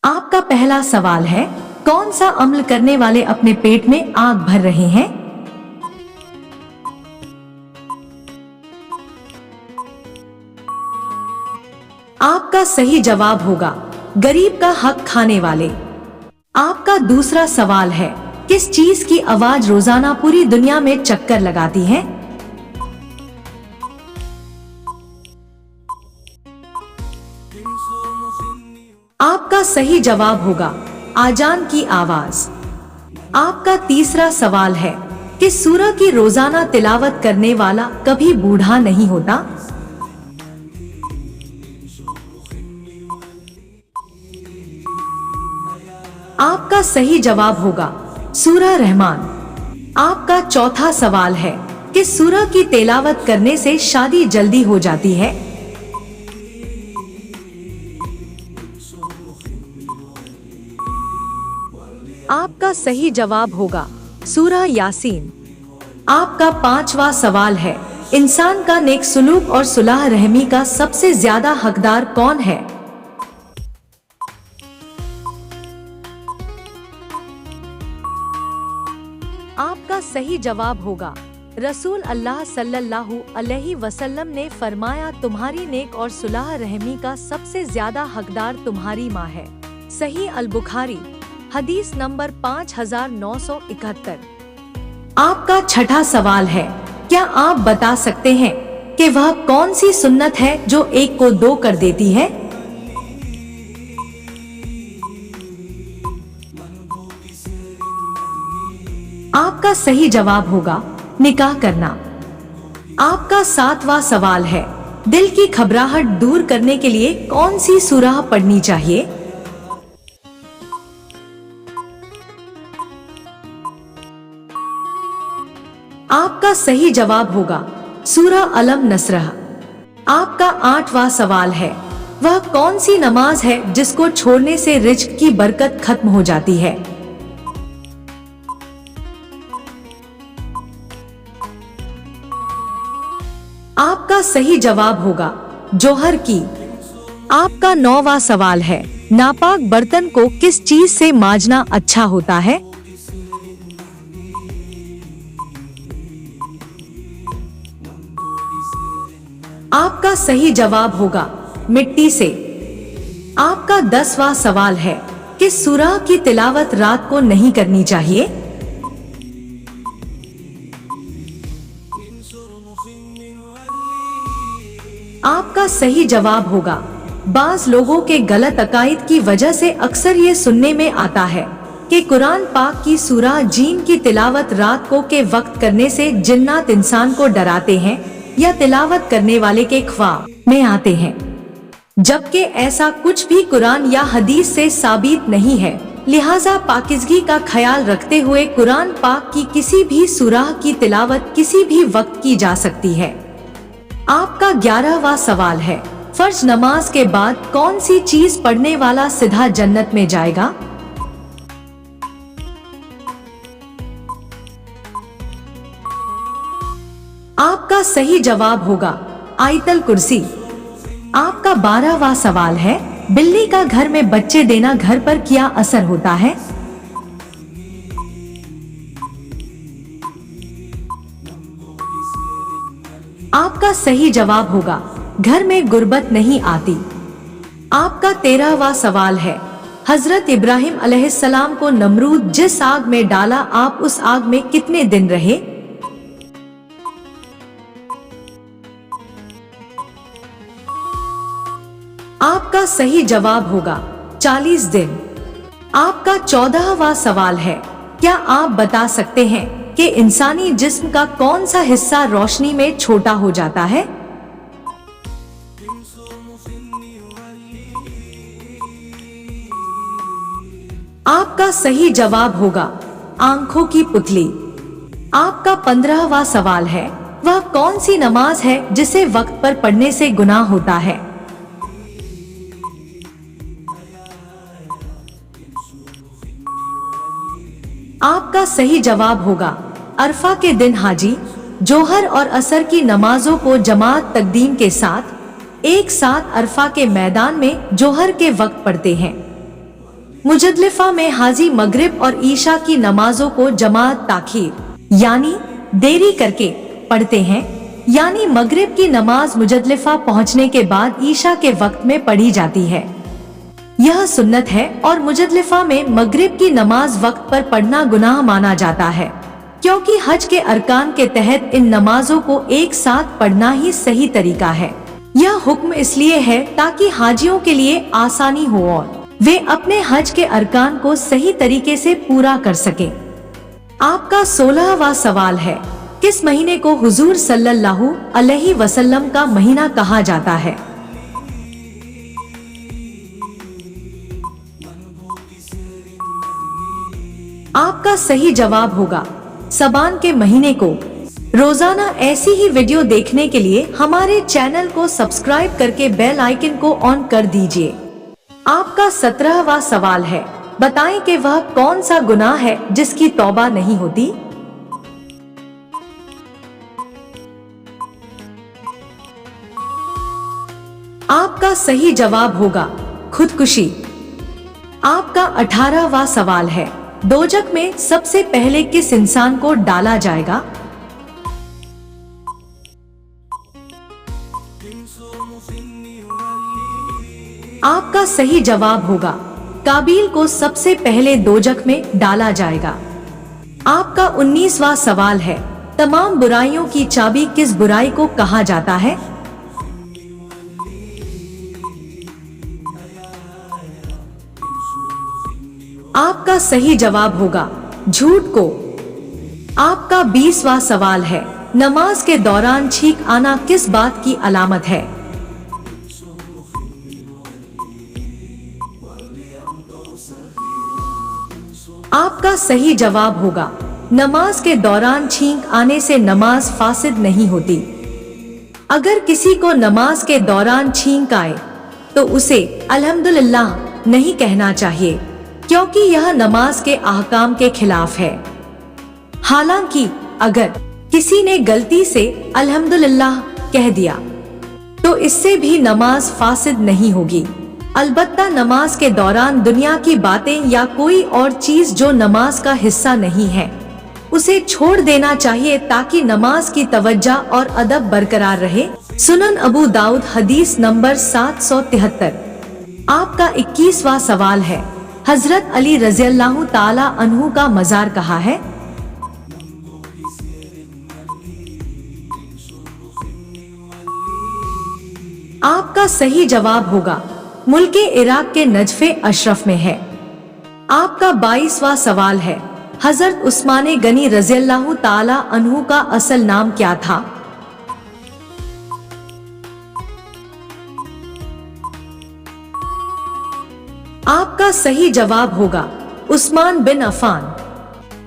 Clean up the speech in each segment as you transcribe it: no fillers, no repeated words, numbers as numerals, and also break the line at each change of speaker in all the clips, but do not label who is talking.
आपका पहला सवाल है, कौन सा अम्ल करने वाले अपने पेट में आग भर रहे हैं? आपका सही जवाब होगा गरीब का हक खाने वाले। आपका दूसरा सवाल है, किस चीज की आवाज रोजाना पूरी दुनिया में चक्कर लगाती है? आपका सही जवाब होगा आजान की आवाज। आपका तीसरा सवाल है, किस सूरह की रोजाना तिलावत करने वाला कभी बूढ़ा नहीं होता? आपका सही जवाब होगा सूरह रहमान। आपका चौथा सवाल है, किस सूरह की तिलावत करने से शादी जल्दी हो जाती है? आपका सही जवाब होगा सूरह यासीन। आपका पांचवा सवाल है, इंसान का नेक सुलूक और सुलह रहमी का सबसे ज्यादा हकदार कौन है? आपका सही जवाब होगा रसूल अल्लाह सल्लल्लाहु अलैहि वसल्लम ने फरमाया, तुम्हारी नेक और सुलह रहमी का सबसे ज्यादा हकदार तुम्हारी माँ है। सही अल बुखारी हदीस नंबर 5971। आपका छठा सवाल है, क्या आप बता सकते हैं कि वह कौन सी सुन्नत है जो एक को दो कर देती है? आपका सही जवाब होगा निकाह करना। आपका सातवां सवाल है, दिल की घबराहट दूर करने के लिए कौन सी सूरह पढ़नी चाहिए? आपका सही जवाब होगा सूरह अलम नसरह। आपका आठवां सवाल है, वह कौन सी नमाज है जिसको छोड़ने से रिज्क की बरकत खत्म हो जाती है? आपका सही जवाब होगा जोहर की। आपका नौवां सवाल है, नापाक बर्तन को किस चीज से मांजना अच्छा होता है? आपका सही जवाब होगा मिट्टी से। आपका 10वां सवाल है, किस सूरह की तिलावत रात को नहीं करनी चाहिए? आपका सही जवाब होगा बाज लोगों के गलत अकायद की वजह से अक्सर ये सुनने में आता है कि कुरान पाक की सूरह जीन की तिलावत रात को के वक्त करने से जिन्नात इंसान को डराते हैं या तिलावत करने वाले के ख्वाब में आते हैं, जबकि ऐसा कुछ भी कुरान या हदीस से साबित नहीं है। लिहाजा पाकीज़गी का ख्याल रखते हुए कुरान पाक की किसी भी सूरह की तिलावत किसी भी वक्त की जा सकती है। आपका 11वां सवाल है, फर्ज नमाज के बाद कौन सी चीज पढ़ने वाला सीधा जन्नत में जाएगा? आपका सही जवाब होगा आयतल कुर्सी। आपका 12वां सवाल है, बिल्ली का घर में बच्चे देना घर पर क्या असर होता है? आपका सही जवाब होगा घर में गुर्बत नहीं आती। आपका 13वां सवाल है, हजरत इब्राहिम अलैहिस्सलाम को नमरूद जिस आग में डाला, आप उस आग में कितने दिन रहे? आपका सही जवाब होगा 40 दिन। आपका 14वां सवाल है, क्या आप बता सकते हैं कि इंसानी जिस्म का कौन सा हिस्सा रोशनी में छोटा हो जाता है? आपका सही जवाब होगा आंखों की पुतली। आपका 15वां सवाल है, वह कौन सी नमाज है जिसे वक्त पर पढ़ने से गुनाह होता है? आपका सही जवाब होगा अरफा के दिन हाजी जोहर और असर की नमाजों को जमात तकदीम के साथ एक साथ अरफा के मैदान में जोहर के वक्त पढ़ते हैं। मुजद्दलिफा में हाजी मगरिब और ईशा की नमाजों को जमात ताखीर यानी देरी करके पढ़ते हैं, यानी मगरिब की नमाज मुजद्दलिफा पहुंचने के बाद ईशा के वक्त में पढ़ी जाती है। यह सुन्नत है और मुजद्दलिफा में मगरिब की नमाज वक्त पर पढ़ना गुनाह माना जाता है, क्योंकि हज के अरकान के तहत इन नमाजों को एक साथ पढ़ना ही सही तरीका है। यह हुक्म इसलिए है ताकि हाजियों के लिए आसानी हो और वे अपने हज के अरकान को सही तरीके से पूरा कर सकें। आपका 16वां सवाल है, किस महीने को हुजूर सल्लल्लाहु अलैहि वसल्लम का महीना कहा जाता है? आपका सही जवाब होगा शबान के महीने को। रोजाना ऐसी ही वीडियो देखने के लिए हमारे चैनल को सब्सक्राइब करके बेल आइकन को ऑन कर दीजिए। आपका 17वां सवाल है, बताएं कि वह कौन सा गुनाह है जिसकी तौबा नहीं होती? आपका सही जवाब होगा खुदकुशी। आपका 18वां सवाल है, दोजख में सबसे पहले किस इंसान को डाला जाएगा? आपका सही जवाब होगा काबिल को सबसे पहले दोजख में डाला जाएगा। आपका 19वां सवाल है, तमाम बुराइयों की चाबी किस बुराई को कहा जाता है? आपका सही जवाब होगा झूठ को। आपका 20वां सवाल है, नमाज के दौरान छींक आना किस बात की अलामत है? आपका सही जवाब होगा नमाज के दौरान छींक आने से नमाज फासिद नहीं होती। अगर किसी को नमाज के दौरान छींक आए तो उसे अल्हम्दुलिल्लाह नहीं कहना चाहिए, क्योंकि यह नमाज के अहकाम के खिलाफ है। हालांकि अगर किसी ने गलती से अल्हम्दुलिल्लाह कह दिया तो इससे भी नमाज फासिद नहीं होगी। अलबत्ता नमाज के दौरान दुनिया की बातें या कोई और चीज जो नमाज का हिस्सा नहीं है उसे छोड़ देना चाहिए, ताकि नमाज की तवज्जो और अदब बरकरार रहे। सुनन अबू दाऊद हदीस नंबर 773। आपका 21वां सवाल है, हजरत अली रज़ियल्लाहु ताला अन्हु का मजार कहाँ है? आपका सही जवाब होगा मुल्के इराक के नजफे अशरफ में है। आपका 22वां सवाल है, हजरत उस्मान गनी रज़ियल्लाहु ताला अन्हु का असल नाम क्या था? आपका सही जवाब होगा उस्मान बिन अफान।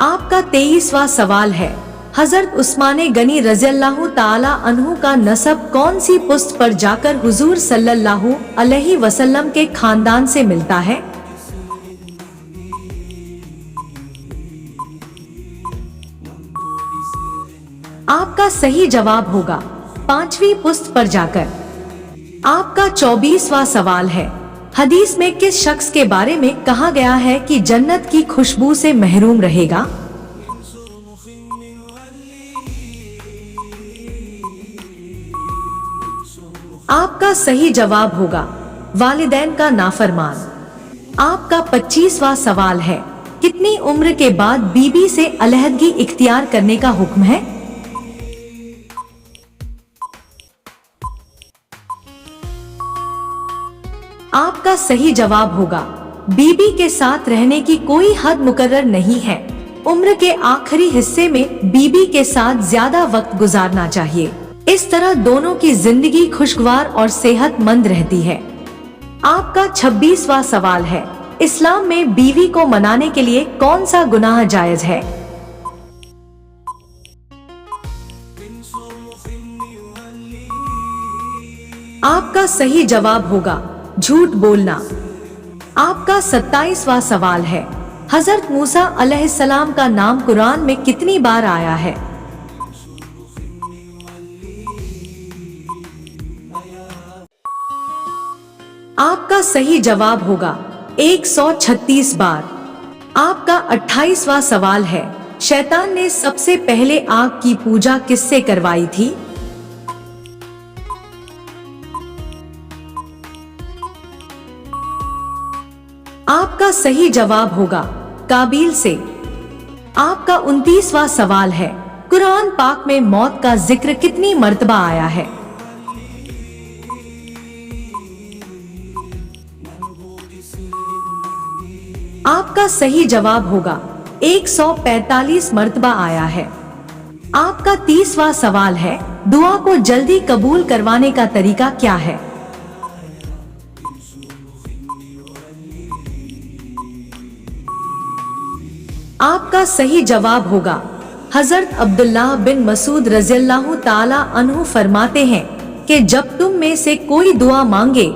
आपका 23वां सवाल है, हजरत उस्मान गनी रज़ियल्लाहु ताला अन्हु का नसब कौन सी पुस्त पर जाकर हुजूर सल्लल्लाहु अलैहि वसल्लम के खानदान से मिलता है? आपका सही जवाब होगा 5वीं पुस्त पर जाकर। आपका 24वां सवाल है, हदीस में किस शख्स के बारे में कहा गया है कि जन्नत की खुशबू से महरूम रहेगा? आपका सही जवाब होगा वालिदैन का नाफरमान। आपका 25वां सवाल है, कितनी उम्र के बाद बीबी से अलहदगी इख्तियार करने का हुक्म है? आपका सही जवाब होगा बीबी के साथ रहने की कोई हद मुकर्रर नहीं है। उम्र के आखिरी हिस्से में बीबी के साथ ज्यादा वक्त गुजारना चाहिए। इस तरह दोनों की जिंदगी खुशगवार और सेहतमंद रहती है। आपका 26वां सवाल है, इस्लाम में बीवी को मनाने के लिए कौन सा गुनाह जायज है? आपका सही जवाब होगा झूठ बोलना। आपका 27वां सवाल है, हजरत मूसा अलैहिस्सलाम का नाम कुरान में कितनी बार आया है? आपका सही जवाब होगा 136 बार। आपका 28वां सवाल है, शैतान ने सबसे पहले आग की पूजा किससे करवाई थी? आपका सही जवाब होगा काबिल से। आपका 29वां सवाल है, कुरान पाक में मौत का जिक्र कितनी मर्तबा आया है? आपका सही जवाब होगा 145 मर्तबा आया है। आपका 30वां सवाल है, दुआ को जल्दी कबूल करवाने का तरीका क्या है? आपका सही जवाब होगा हजरत अब्दुल्लाह बिन मसूद रज़ियल्लाहु ताला अन्हु फरमाते हैं कि जब तुम में से कोई दुआ मांगे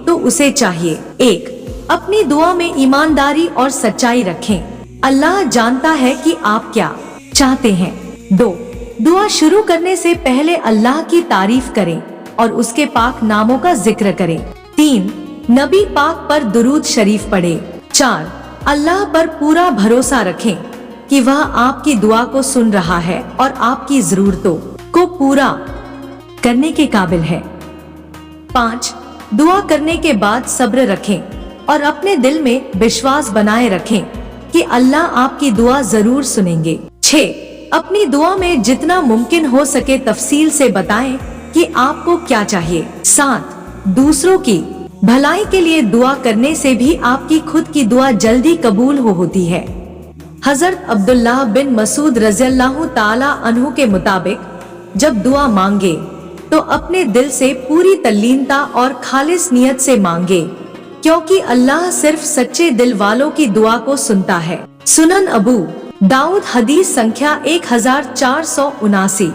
तो उसे चाहिए, 1. अपनी दुआ में ईमानदारी और सच्चाई रखें, अल्लाह जानता है कि आप क्या चाहते हैं। 2. दुआ शुरू करने से पहले अल्लाह की तारीफ करें और उसके पाक नामों का जिक्र करें। 3. नबी पाक पर दुरूद शरीफ पढ़े। 4. अल्लाह पर पूरा भरोसा रखें कि वह आपकी दुआ को सुन रहा है और आपकी जरूरतों को पूरा करने के काबिल है। 5. दुआ करने के बाद सब्र रखें और अपने दिल में विश्वास बनाए रखें कि अल्लाह आपकी दुआ जरूर सुनेंगे। 6. अपनी दुआ में जितना मुमकिन हो सके तफसील से बताएं कि आपको क्या चाहिए। 7. दूसरों की भलाई के लिए दुआ करने से भी आपकी खुद की दुआ जल्दी कबूल होती है। हजरत अब्दुल्लाह बिन मसूद रज़ियल्लाहु ताला अन्हु के मुताबिक जब दुआ मांगे तो अपने दिल से पूरी तल्लीनता और खालिस नियत से मांगे, क्योंकि अल्लाह सिर्फ सच्चे दिल वालों की दुआ को सुनता है। सुनन अबू दाऊद हदीस संख्या 1479।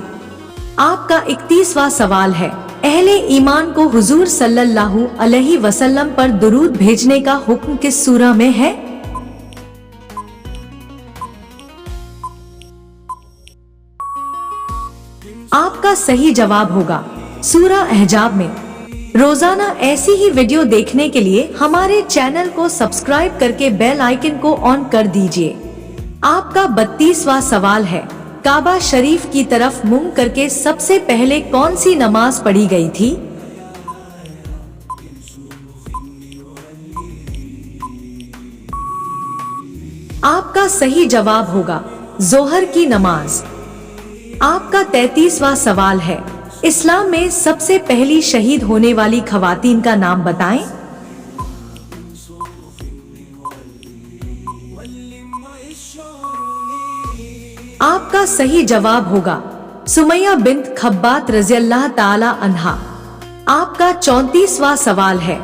आपका 31वां सवाल है, अहले ईमान को हुजूर सल्लल्लाहु अलैहि वसल्लम पर दुरूद भेजने का हुक्म किस सूरा में है? आपका सही जवाब होगा सूरा अहजाब में। रोजाना ऐसी ही वीडियो देखने के लिए हमारे चैनल को सब्सक्राइब करके बेल आइकन को ऑन कर दीजिए। आपका 32वां सवाल है, काबा शरीफ की तरफ मुंह करके सबसे पहले कौन सी नमाज पढ़ी गई थी? आपका सही जवाब होगा जोहर की नमाज। आपका 33वां सवाल है, इस्लाम में सबसे पहली शहीद होने वाली खवातीन का नाम बताएं। आपका सही जवाब होगा सुमैया बिन्त खब्बात रज़ियल्लाहु ताला अन्हा। आपका 34वां सवाल है,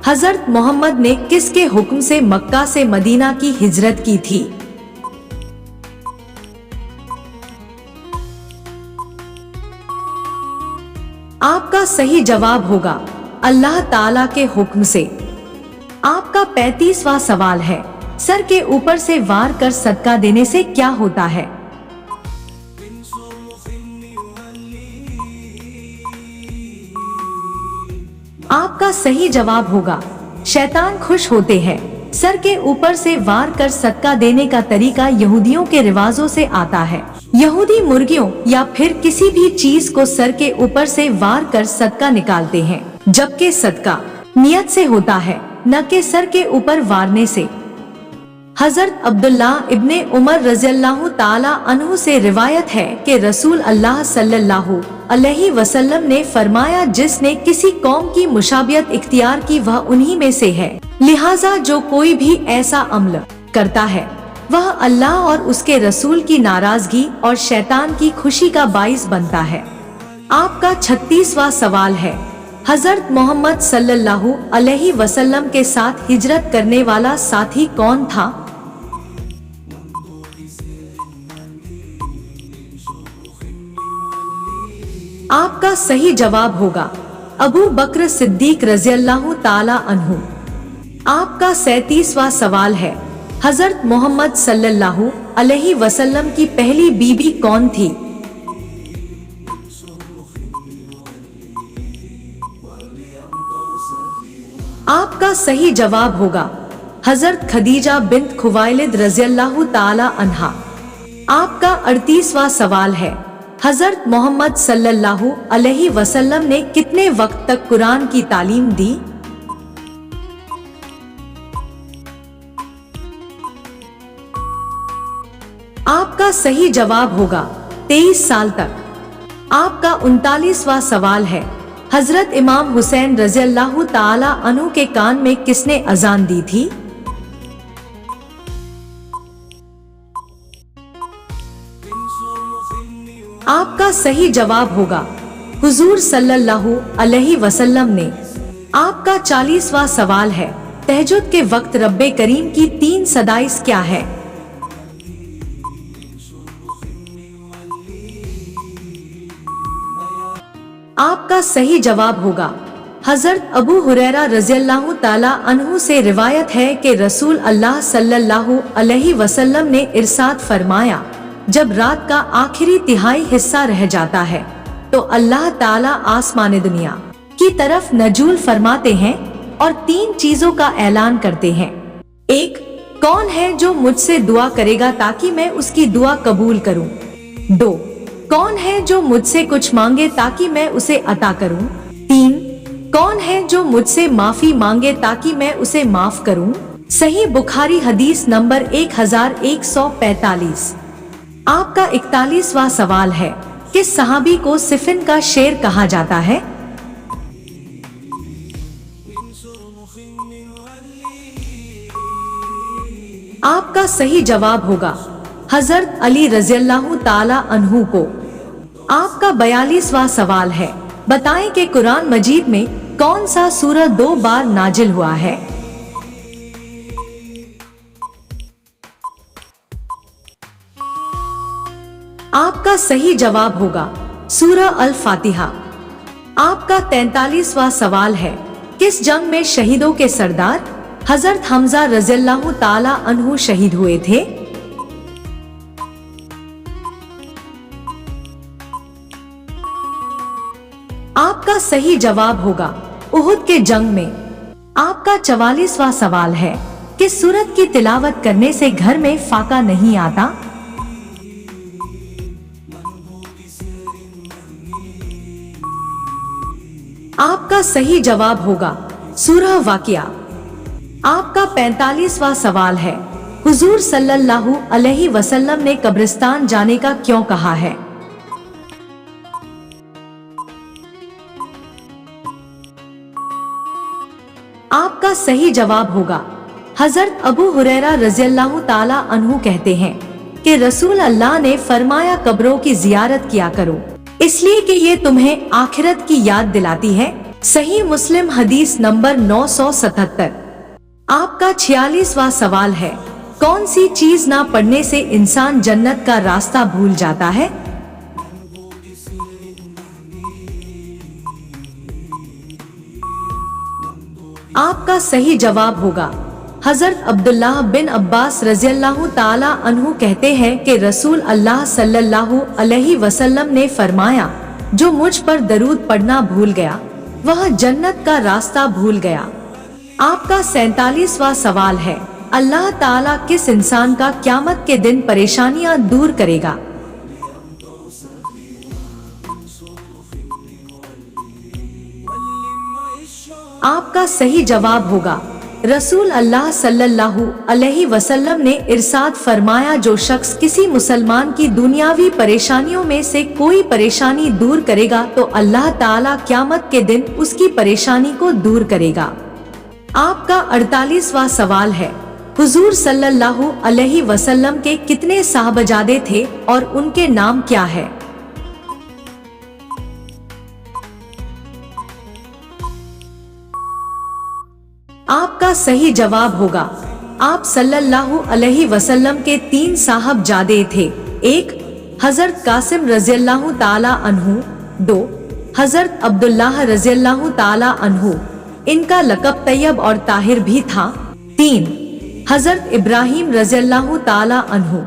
हजरत मोहम्मद ने किसके हुक्म से मक्का से मदीना की हिजरत की थी? आपका सही जवाब होगा अल्लाह ताला के हुक्म से। आपका 35वां सवाल है, सर के ऊपर से वार कर सदका देने से क्या होता है? आपका सही जवाब होगा शैतान खुश होते हैं। सर के ऊपर से वार कर सदका देने का तरीका यहूदियों के रिवाजों से आता है। यहूदी मुर्गियों या फिर किसी भी चीज को सर के ऊपर से वार कर सदका निकालते हैं, जबकि सदका नियत से होता है, न कि सर के ऊपर वारने से। हजरत अब्दुल्लाह इब्ने उमर रज़ियल्लाहु ताला अन्हु से रिवायत है कि रसूल अल्लाह सल्लल्लाहु अलैहि वसल्लम ने फरमाया, जिसने किसी कौम की मुशाबियत इख्तियार की वह उन्हीं में से है, लिहाजा जो कोई भी ऐसा अमल करता है वह अल्लाह और उसके रसूल की नाराजगी और शैतान की खुशी का बाइस बनता है। आपका 36वां सवाल है, हजरत मोहम्मद सल्लल्लाहु अलैहि वसल्लम के साथ हिजरत करने वाला साथी कौन था? आपका सही जवाब होगा अबू बकर सिद्दीक रज़ियल्लाहु ताला अन्हु। आपका 37वां सवाल है, हजरत मोहम्मद सल्लल्लाहु अलैहि वसल्लम की पहली बीबी कौन थी? आपका सही जवाब होगा हजरत खदीजा बिन्त खुवाइलिद रज़ियल्लाहु ताला अन्हा। आपका 38वां सवाल है, हजरत मोहम्मद सल्लल्लाहु अलैहि वसल्लम ने कितने वक्त तक कुरान की तालीम दी? आपका सही जवाब होगा 23 साल तक। आपका 39वां सवाल है, हजरत इमाम हुसैन रज़ियल्लाहु ताला अन्हु के कान में किसने अजान दी थी? आपका सही जवाब होगा हुजूर सल्लल्लाहु अलैहि वसल्लम ने। आपका 40वां सवाल है, तहज्जुद के वक्त रब्बे करीम की 3 सदाइस क्या है? आपका सही जवाब होगा हजरत अबू हुरैरा रज़ियल्लाहु ताला अन्हु से रिवायत है कि रसूल अल्लाह सल्लल्लाहु अलैहि वसल्लम ने इरशाद फरमाया, जब रात का आखिरी तिहाई हिस्सा रह जाता है तो अल्लाह ताला आसमान दुनिया की तरफ नजूल फरमाते हैं और 3 चीजों का ऐलान करते हैं। 1, कौन है जो मुझसे दुआ करेगा ताकि मैं उसकी दुआ कबूल करूं? 2, कौन है जो मुझसे कुछ मांगे ताकि मैं उसे अता करूं? 3, कौन है जो मुझसे माफी मांगे ताकि मैं उसे माफ करूं? सही बुखारी हदीस नंबर 1145। आपका 41वां सवाल है, किस सहाबी को सिफिन का शेर कहा जाता है? आपका सही जवाब होगा हजरत अली रज़ियल्लाहु ताला अन्हु को। आपका 42वां सवाल है, बताएं कि कुरान मजीद में कौन सा सूरह 2 बार नाजिल हुआ है? आपका सही जवाब होगा सूरह अल फातिहा। आपका 43वां सवाल है, किस जंग में शहीदों के सरदार हजरत हमजा रज़ियल्लाहु ताला अन्हु शहीद हुए थे? आपका सही जवाब होगा उहुद के जंग में। आपका 44वां सवाल है, किस सूरत की तिलावत करने से घर में फाका नहीं आता? आपका सही जवाब होगा सूरह वाकिया। आपका 45वां सवाल है, हुजूर सल्लल्लाहु अलैहि वसल्लम ने कब्रिस्तान जाने का क्यों कहा है? आपका सही जवाब होगा हजरत अबू हुरैरा रज़ियल्लाहु ताला अन्हु कहते हैं कि रसूल अल्लाह ने फरमाया, कब्रों की जियारत किया करो, इसलिए कि ये तुम्हें आखिरत की याद दिलाती है। सही मुस्लिम हदीस नंबर 977। आपका 46वां सवाल है, कौन सी चीज ना पढ़ने से इंसान जन्नत का रास्ता भूल जाता है? आपका सही जवाब होगा हजरत अब्दुल्लाह बिन अब्बास रज़ियल्लाहु ताला अन्हु कहते हैं कि रसूल अल्लाह सल्लल्लाहु अलैहि वसल्लम ने फरमाया, जो मुझ पर दरूद पढ़ना भूल गया वह जन्नत का रास्ता भूल गया। आपका 47वां सवाल है, अल्लाह ताला किस इंसान का क़यामत के दिन परेशानियां दूर करेगा? आपका सही जवाब होगा रसूल अल्लाह सल्लल्लाहु अलैहि वसल्लम ने इरशाद फरमाया, जो शख्स किसी मुसलमान की दुनियावी परेशानियों में से कोई परेशानी दूर करेगा तो अल्लाह ताला क़यामत के दिन उसकी परेशानी को दूर करेगा। आपका 48वां सवाल है, हुजूर सल्लल्लाहु अलैहि वसल्लम के कितने साहबजादे थे और उनके नाम क्या है? आपका सही जवाब होगा आप सल्लल्लाहु अलैहि वसल्लम के 3 साहबजादे थे। 1 हजरत कासिम रज़ियल्लाहु ताला अन्हु, 2 हजरत अब्दुल्लाह रज़ियल्लाहु ताला अन्हु, इनका लक़ब तैयब और ताहिर भी था। 3 हजरत इब्राहिम रज़ियल्लाहु ताला अन्हु।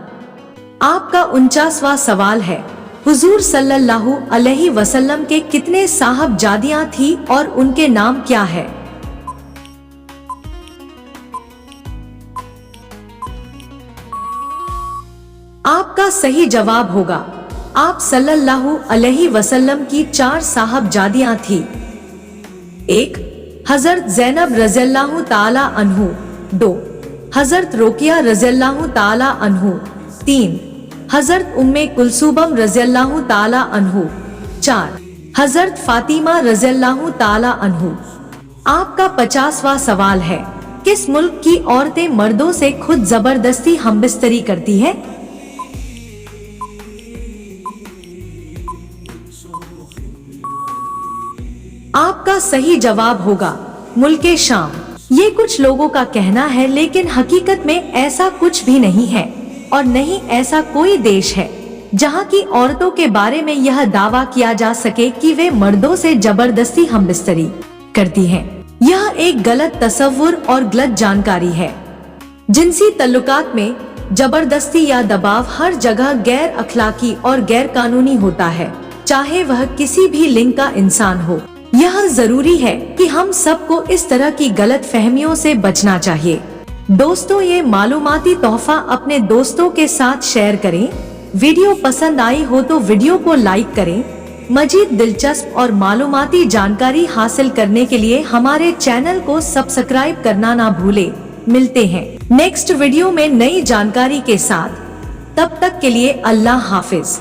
आपका 49वां सवाल है, हुजूर सल्लल्लाहु अलैहि वसल्लम के कितने साहबजादियां थी और उनके नाम क्या है? आपका सही जवाब होगा आप सल्लल्लाहु अलैहि वसल्लम की 4 साहबजादियां थी। 1. हजरत ज़ैनब रज़ियल्लाहु ताला अन्हु। 2. हजरत रोकिया रज़ियल्लाहु ताला अन्हु। 3. हजरत उम्मे कुलसूबम रज़ियल्लाहु ताला अन्हु। 4. हजरत फातिमा रज़ियल्लाहु ताला अन्हु। आपका 50वां सवाल है, किस मुल्क की औरतें मर्दों से खुद जबरदस्ती हमबिस्तरी करती है? आपका सही जवाब होगा मुल्के शाम। ये कुछ लोगों का कहना है, लेकिन हकीकत में ऐसा कुछ भी नहीं है और नहीं ऐसा कोई देश है जहाँ की औरतों के बारे में यह दावा किया जा सके कि वे मर्दों से जबरदस्ती हमबिस्तरी करती हैं। यह एक गलत तस्वुर और गलत जानकारी है। जिनसी तल्लुकात में जबरदस्ती या दबाव हर जगह गैर अखलाकी और गैर कानूनी होता है, चाहे वह किसी भी लिंग का इंसान हो। यह जरूरी है कि हम सबको इस तरह की गलत फहमियों से बचना चाहिए। दोस्तों, ये मालूमाती तोहफा अपने दोस्तों के साथ शेयर करें। वीडियो पसंद आई हो तो वीडियो को लाइक करें। मजीद दिलचस्प और मालूमाती जानकारी हासिल करने के लिए हमारे चैनल को सब्सक्राइब करना ना भूलें। मिलते हैं नेक्स्ट वीडियो में नई जानकारी के साथ। तब तक के लिए अल्लाह हाफिज।